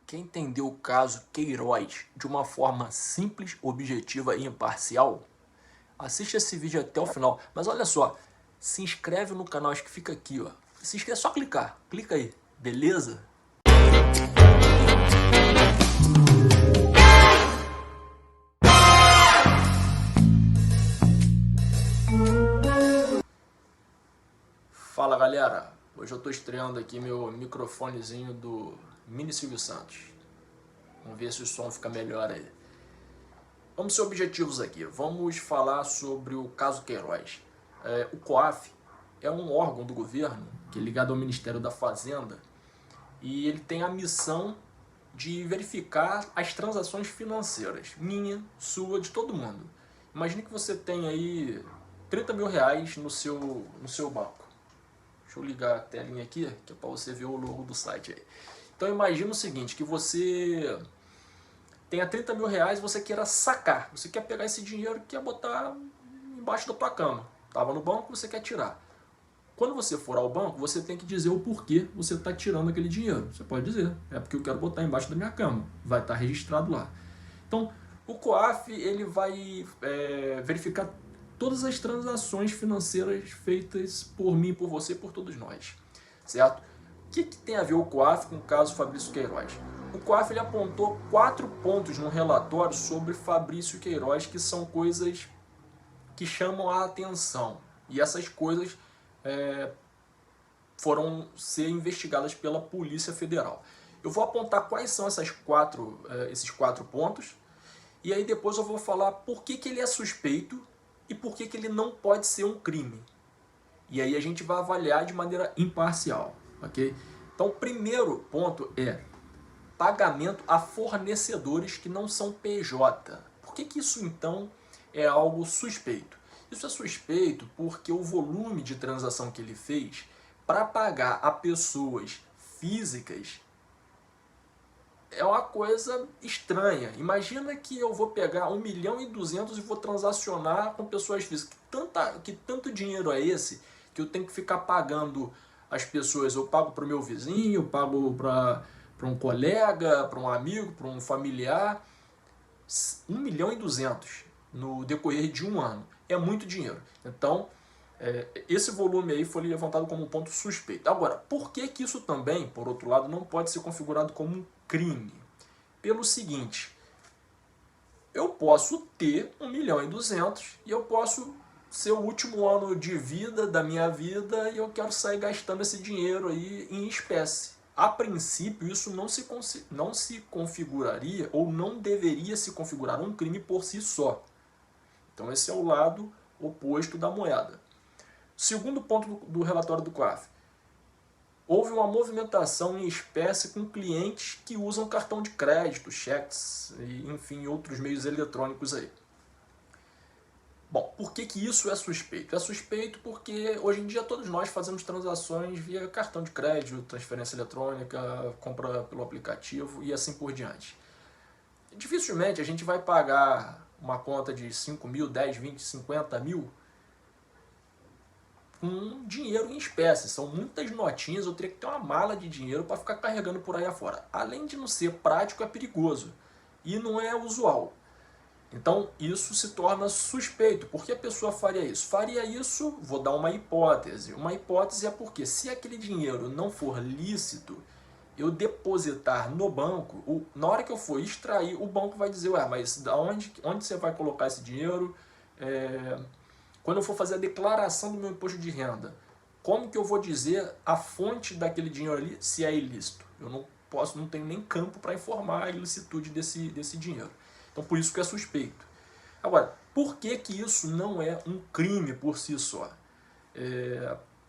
Quer entender o caso Queiroz de uma forma simples, objetiva e imparcial? Assiste esse vídeo até o final. Mas olha só, se inscreve no canal, acho que fica aqui, ó. Se inscreve, é só clicar. Clica aí, beleza? Fala galera, hoje eu tô estreando aqui meu microfonezinho do Mini Silvio Santos. Vamos ver se o som fica melhor aí. Vamos ser objetivos aqui, vamos falar sobre o caso Queiroz. O COAF é um órgão do governo que é ligado ao Ministério da Fazenda e ele tem a missão de verificar as transações financeiras, minha, sua, de todo mundo. Imagine que você tem aí 30 mil reais no seu banco. Deixa eu ligar a telinha aqui, que é para você ver o logo do site aí. Então imagina o seguinte, que você tenha 30 mil reais e você queira sacar. Você quer pegar esse dinheiro e quer botar embaixo da tua cama. Estava no banco, você quer tirar. Quando você for ao banco, você tem que dizer o porquê você está tirando aquele dinheiro. Você pode dizer, é porque eu quero botar embaixo da minha cama. Vai estar registrado lá. Então, o COAF ele vai verificar todas as transações financeiras feitas por mim, por você, por todos nós. Certo? O que tem a ver o COAF com o caso Fabrício Queiroz? O COAF ele apontou 4 pontos no relatório sobre Fabrício Queiroz, que são coisas que chamam a atenção. E essas coisas foram ser investigadas pela Polícia Federal. Eu vou apontar quais são esses 4 pontos, e aí depois eu vou falar por que ele é suspeito e por que ele não pode ser um crime. E aí a gente vai avaliar de maneira imparcial. Okay? Então o primeiro ponto é pagamento a fornecedores que não são PJ. Por que isso então é algo suspeito? Isso é suspeito porque o volume de transação que ele fez para pagar a pessoas físicas é uma coisa estranha. Imagina que eu vou pegar 1.200.000 e vou transacionar com pessoas físicas. Que tanto dinheiro é esse que eu tenho que ficar pagando as pessoas? Eu pago para o meu vizinho, eu pago para um colega, para um amigo, para um familiar. 1.200.000 no decorrer de um ano. É muito dinheiro. Então, esse volume aí foi levantado como um ponto suspeito. Agora, por que isso também, por outro lado, não pode ser configurado como um crime? Pelo seguinte, eu posso ter 1.200.000 e eu posso ser o último ano de vida da minha vida e eu quero sair gastando esse dinheiro aí em espécie. A princípio, isso não se configuraria ou não deveria se configurar um crime por si só. Então esse é o lado oposto da moeda. Segundo ponto do relatório do COAF. Houve uma movimentação em espécie com clientes que usam cartão de crédito, cheques, e, enfim, outros meios eletrônicos aí. Bom, por que isso é suspeito? É suspeito porque hoje em dia todos nós fazemos transações via cartão de crédito, transferência eletrônica, compra pelo aplicativo e assim por diante. Dificilmente a gente vai pagar uma conta de 5 mil, 10, 20, 50 mil com dinheiro em espécie. São muitas notinhas, eu teria que ter uma mala de dinheiro para ficar carregando por aí afora. Além de não ser prático, é perigoso e não é usual. Então isso se torna suspeito. Por que a pessoa faria isso? Faria isso, vou dar uma hipótese. Uma hipótese é porque se aquele dinheiro não for lícito, eu depositar no banco, na hora que eu for extrair, o banco vai dizer, ué, mas onde você vai colocar esse dinheiro? Quando eu for fazer a declaração do meu imposto de renda, como que eu vou dizer a fonte daquele dinheiro ali se é ilícito? Eu não tenho nem campo para informar a ilicitude desse dinheiro. Então por isso que é suspeito. Agora, por que isso não é um crime por si só?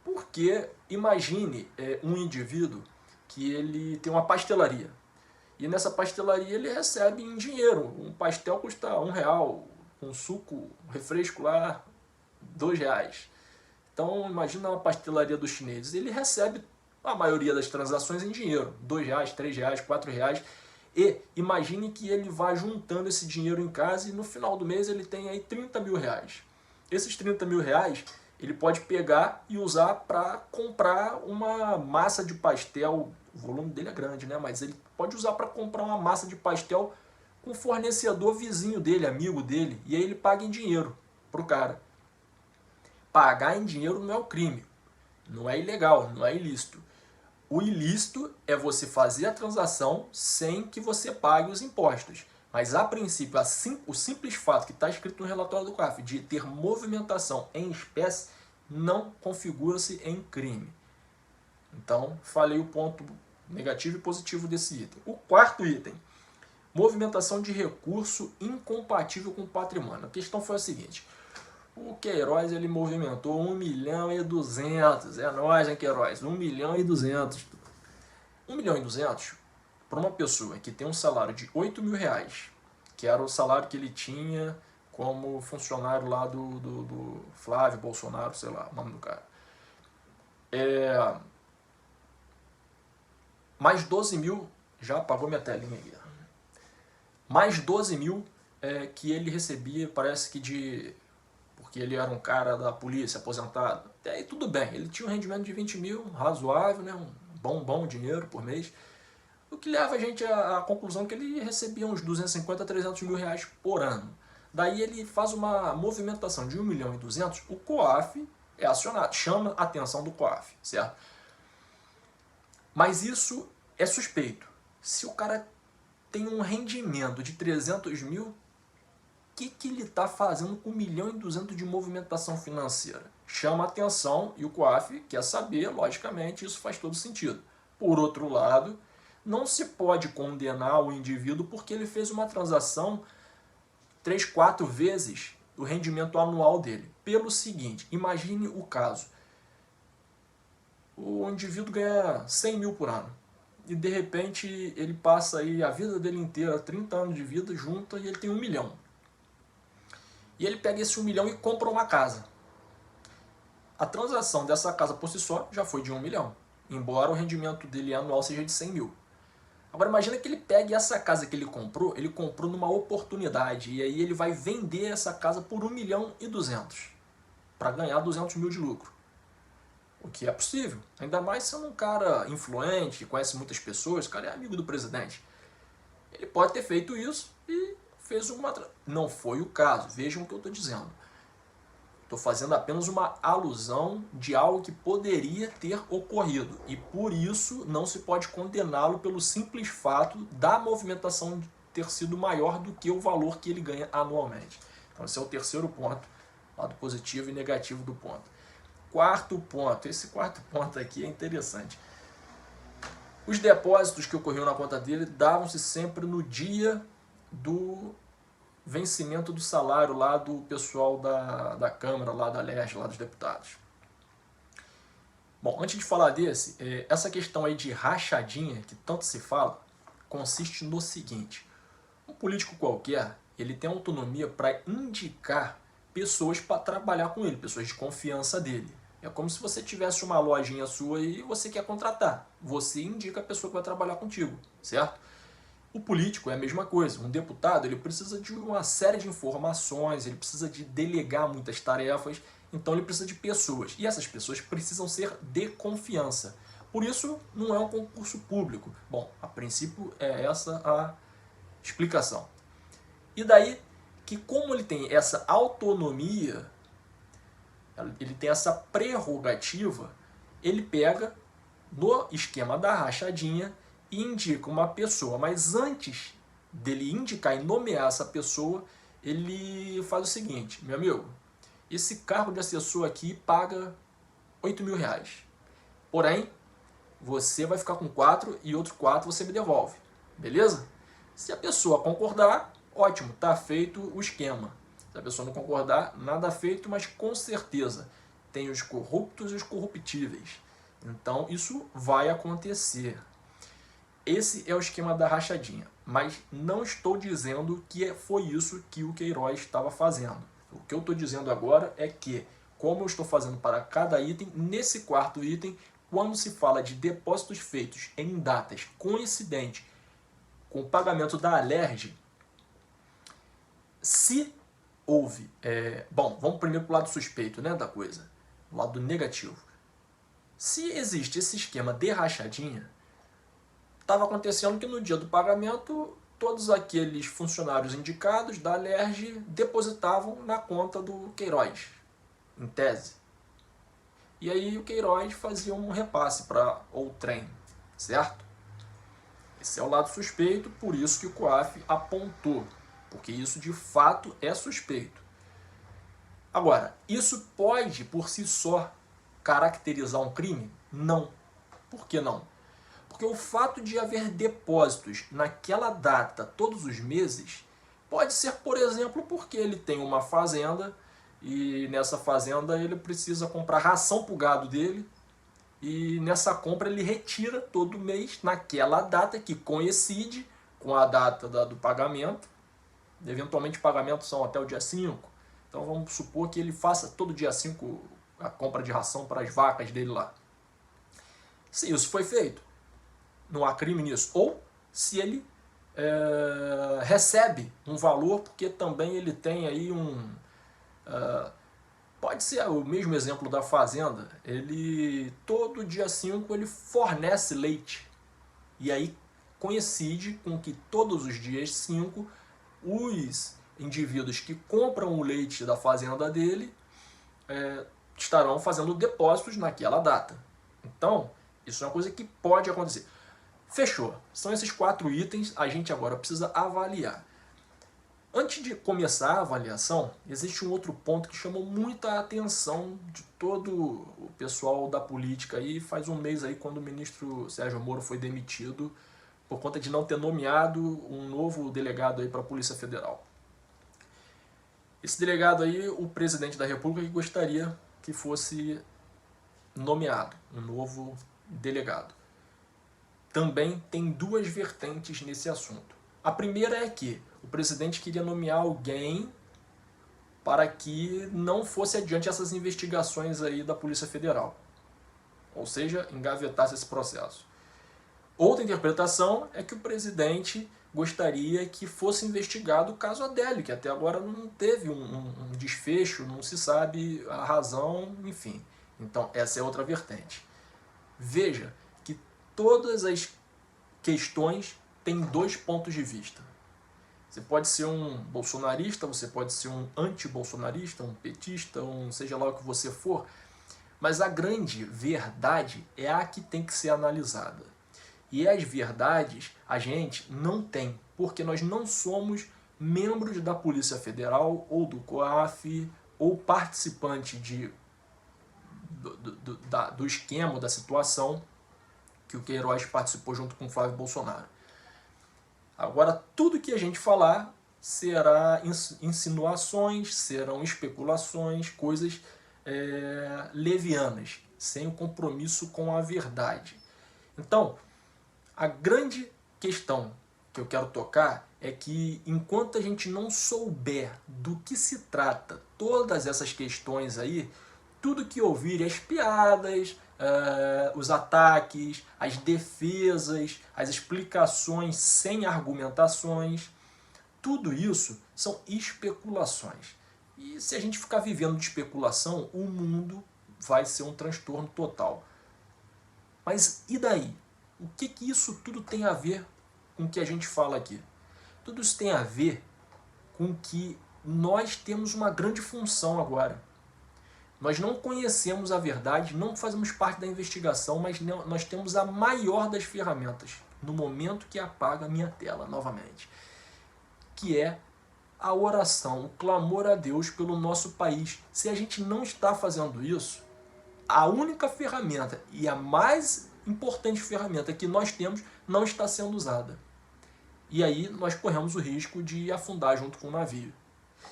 Porque imagine um indivíduo que ele tem uma pastelaria. E nessa pastelaria ele recebe em dinheiro. Um pastel custa R$1, um suco, um refresco lá, R$2. Então imagina uma pastelaria dos chineses. Ele recebe a maioria das transações em dinheiro. R$2, R$3, R$4. E imagine que ele vá juntando esse dinheiro em casa e no final do mês ele tem aí 30 mil reais. Esses 30 mil reais ele pode pegar e usar para comprar uma massa de pastel o volume dele é grande, né? Mas ele pode usar para comprar uma massa de pastel com um fornecedor vizinho dele, amigo dele, e aí ele paga em dinheiro pro cara. Pagar em dinheiro não é o crime, não é ilegal, não é ilícito. O ilícito é você fazer a transação sem que você pague os impostos. Mas, a princípio, o simples fato que está escrito no relatório do COAF de ter movimentação em espécie não configura-se em crime. Então, falei o ponto negativo e positivo desse item. O quarto item, movimentação de recurso incompatível com o patrimônio. A questão foi a seguinte: o Queiroz ele movimentou 1.200.000. É nóis, hein, Queiroz? 1.200.000. 1.200.000 para uma pessoa que tem um salário de R$8.000, que era o salário que ele tinha como funcionário lá do Flávio Bolsonaro, sei lá, o nome do cara. Mais 12 mil, já apagou minha telinha aqui. Mais 12 mil que ele recebia, parece que porque ele era um cara da polícia, aposentado. Até aí tudo bem, ele tinha um rendimento de 20 mil, razoável, né? Um bom dinheiro por mês. O que leva a gente à conclusão que ele recebia uns 250 a 300 mil reais por ano. Daí ele faz uma movimentação de 1.200.000, o COAF é acionado, chama a atenção do COAF, certo? Mas isso é suspeito. Se o cara tem um rendimento de 300 mil, o que ele está fazendo com 1.200.000 de movimentação financeira? Chama a atenção e o COAF quer saber, logicamente, isso faz todo sentido. Por outro lado, não se pode condenar o indivíduo porque ele fez uma transação 3, 4 vezes o rendimento anual dele. Pelo seguinte, imagine o caso. O indivíduo ganha 100 mil por ano. E de repente ele passa aí a vida dele inteira, 30 anos de vida, junta e ele tem 1 milhão. E ele pega esse 1 milhão e compra uma casa. A transação dessa casa por si só já foi de 1 milhão, embora o rendimento dele anual seja de 100 mil. Agora imagina que ele pegue essa casa que ele comprou numa oportunidade, e aí ele vai vender essa casa por 1.200.000 para ganhar 200 mil de lucro. O que é possível, ainda mais sendo um cara influente, que conhece muitas pessoas, o cara é amigo do presidente. Ele pode ter feito isso e fez uma... Não foi o caso, vejam o que eu estou dizendo. Estou fazendo apenas uma alusão de algo que poderia ter ocorrido. E por isso não se pode condená-lo pelo simples fato da movimentação ter sido maior do que o valor que ele ganha anualmente. Então esse é o terceiro ponto, lado positivo e negativo do ponto. Quarto ponto, esse quarto ponto aqui é interessante. Os depósitos que ocorriam na conta dele davam-se sempre no dia do vencimento do salário lá do pessoal da Câmara, lá da LERJ, lá dos deputados. Bom, antes de falar desse, essa questão aí de rachadinha, que tanto se fala, consiste no seguinte: um político qualquer, ele tem autonomia para indicar pessoas para trabalhar com ele, pessoas de confiança dele. É como se você tivesse uma lojinha sua e você quer contratar. Você indica a pessoa que vai trabalhar contigo, certo? O político é a mesma coisa. Um deputado ele precisa de uma série de informações, ele precisa de delegar muitas tarefas, então ele precisa de pessoas. E essas pessoas precisam ser de confiança. Por isso, não é um concurso público. Bom, a princípio é essa a explicação. E daí que como ele tem essa autonomia, ele tem essa prerrogativa, ele pega no esquema da rachadinha e indica uma pessoa, mas antes dele indicar e nomear essa pessoa, ele faz o seguinte: meu amigo, esse cargo de assessor aqui paga 8 mil reais, porém, você vai ficar com 4 e outros 4 você me devolve, beleza? Se a pessoa concordar, ótimo, tá feito o esquema. Se a pessoa não concordar, nada feito, mas com certeza tem os corruptos e os corruptíveis. Então isso vai acontecer. Esse é o esquema da rachadinha, mas não estou dizendo que foi isso que o Queiroz estava fazendo. O que eu estou dizendo agora é que, como eu estou fazendo para cada item, nesse quarto item, quando se fala de depósitos feitos em datas coincidentes com o pagamento da LERJ, se houve... bom, vamos primeiro para o lado suspeito, né, da coisa, o lado negativo. Se existe esse esquema de rachadinha, estava acontecendo que no dia do pagamento, todos aqueles funcionários indicados da Alerj depositavam na conta do Queiroz, em tese. E aí o Queiroz fazia um repasse para Outrem, certo? Esse é o lado suspeito, por isso que o COAF apontou, porque isso de fato é suspeito. Agora, isso pode por si só caracterizar um crime? Não. Por que não? Porque o fato de haver depósitos naquela data todos os meses pode ser, por exemplo, porque ele tem uma fazenda e nessa fazenda ele precisa comprar ração para o gado dele e nessa compra ele retira todo mês naquela data que coincide com a data do pagamento. Eventualmente pagamentos são até o dia 5. Então vamos supor que ele faça todo dia 5 a compra de ração para as vacas dele lá. Se isso foi feito, não há crime nisso. Ou se ele recebe um valor, porque também ele tem aí pode ser o mesmo exemplo da fazenda. Ele, todo dia 5, ele fornece leite. E aí coincide com que todos os dias 5, os indivíduos que compram o leite da fazenda dele estarão fazendo depósitos naquela data. Então, isso é uma coisa que pode acontecer. Fechou. São esses 4 itens, a gente agora precisa avaliar. Antes de começar a avaliação, existe um outro ponto que chamou muita atenção de todo o pessoal da política aí, faz um mês aí quando o ministro Sérgio Moro foi demitido por conta de não ter nomeado um novo delegado aí para a Polícia Federal. Esse delegado aí, o presidente da República que gostaria que fosse nomeado, um novo delegado. Também tem 2 vertentes nesse assunto. A primeira é que o presidente queria nomear alguém para que não fosse adiante essas investigações aí da Polícia Federal. Ou seja, engavetasse esse processo. Outra interpretação é que o presidente gostaria que fosse investigado o caso Adélio, que até agora não teve um desfecho, não se sabe a razão, enfim. Então, essa é outra vertente. Veja que todas as questões têm 2 pontos de vista. Você pode ser um bolsonarista, você pode ser um anti-bolsonarista, um petista, seja lá o que você for, mas a grande verdade é a que tem que ser analisada. E as verdades a gente não tem, porque nós não somos membros da Polícia Federal ou do COAF ou participante do esquema, da situação que o Queiroz participou junto com o Flávio Bolsonaro. Agora, tudo que a gente falar será insinuações, serão especulações, coisas levianas, sem o compromisso com a verdade. Então, a grande questão que eu quero tocar é que enquanto a gente não souber do que se trata todas essas questões aí, tudo que ouvir, as piadas, os ataques, as defesas, as explicações sem argumentações, tudo isso são especulações. E se a gente ficar vivendo de especulação, o mundo vai ser um transtorno total. Mas e daí? O que isso tudo tem a ver com o que a gente fala aqui? Tudo isso tem a ver com que nós temos uma grande função agora. Nós não conhecemos a verdade, não fazemos parte da investigação, mas nós temos a maior das ferramentas, no momento que apaga a minha tela novamente, que é a oração, o clamor a Deus pelo nosso país. Se a gente não está fazendo isso, a única ferramenta e a mais importante ferramenta que nós temos não está sendo usada. E aí nós corremos o risco de afundar junto com o navio.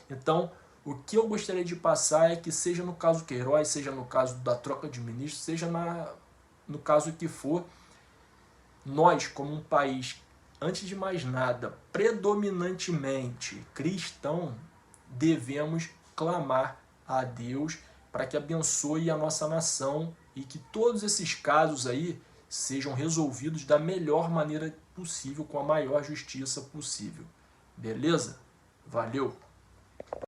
Então, o que eu gostaria de passar é que, seja no caso Queiroz, seja no caso da troca de ministros, seja no caso que for, nós, como um país, antes de mais nada, predominantemente cristão, devemos clamar a Deus para que abençoe a nossa nação e que todos esses casos aí sejam resolvidos da melhor maneira possível, com a maior justiça possível. Beleza? Valeu!